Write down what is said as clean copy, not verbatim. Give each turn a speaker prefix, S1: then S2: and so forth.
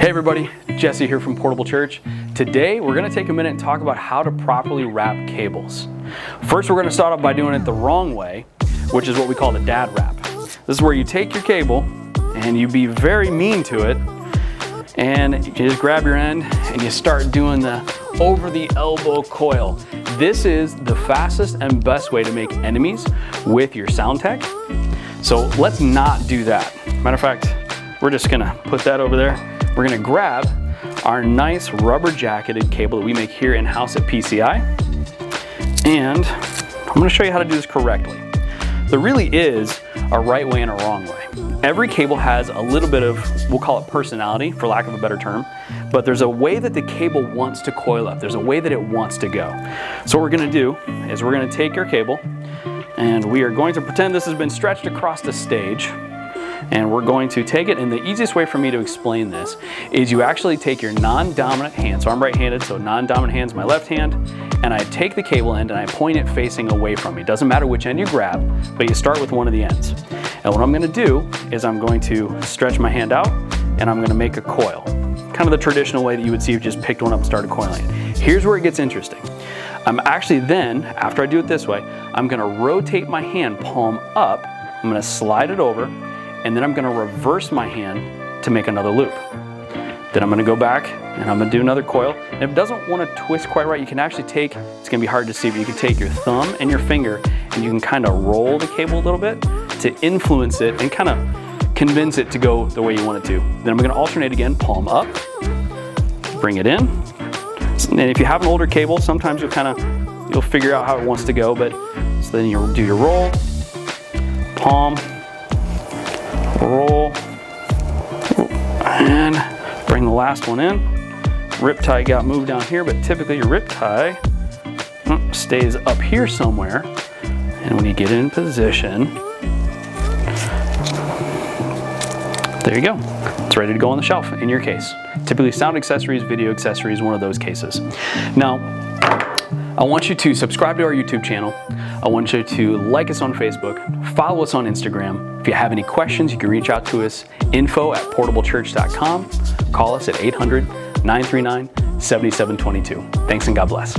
S1: Hey everybody, Jesse here from Portable Church. Today we're going to take a minute and talk about how to properly wrap cables. First we're going to start off by doing it the wrong way, which is what we call the dad wrap. This is where you take your cable and you be very mean to it, and you just grab your end and you start doing the over the elbow coil. This is the fastest and best way to make enemies with your sound tech. So let's not do that. Matter of fact, we're just gonna put that over there. We're gonna grab our nice rubber jacketed cable that we make here in-house at PCI. And I'm gonna show you how to do this correctly. There really is a right way and a wrong way. Every cable has a little bit of, we'll call it personality, for lack of a better term, but there's a way that the cable wants to coil up. There's a way that it wants to go. So what we're gonna do is we're gonna take your cable and we are going to pretend this has been stretched across the stage. And we're going to take it, and the easiest way for me to explain this is you actually take your non-dominant hand, so I'm right-handed, so non-dominant hand's my left hand, and I take the cable end and I point it facing away from me. It doesn't matter which end you grab, but you start with one of the ends. And what I'm gonna do is I'm going to stretch my hand out and I'm gonna make a coil. Kind of the traditional way that you would see if you just picked one up and started coiling it. Here's where it gets interesting. I'm actually then, after I do it this way, I'm gonna rotate my hand palm up, I'm gonna slide it over, and then I'm gonna reverse my hand to make another loop. Then I'm gonna go back and I'm gonna do another coil. And if it doesn't wanna twist quite right, you can actually take, it's gonna be hard to see, but you can take your thumb and your finger and you can kind of roll the cable a little bit to influence it and kind of convince it to go the way you want it to. Then I'm gonna alternate again, palm up, bring it in. And if you have an older cable, sometimes you'll figure out how it wants to go, but so then you'll do your roll, palm, roll, and bring the last one in. Rip tie got moved down here, but typically your rip tie stays up here somewhere. And when you get in position, there you go. It's ready to go on the shelf in your case. Typically sound accessories, video accessories, one of those cases. Now, I want you to subscribe to our YouTube channel. I want you to like us on Facebook, follow us on Instagram. If you have any questions, you can reach out to us, info@portablechurch.com. Call us at 800-939-7722. Thanks and God bless.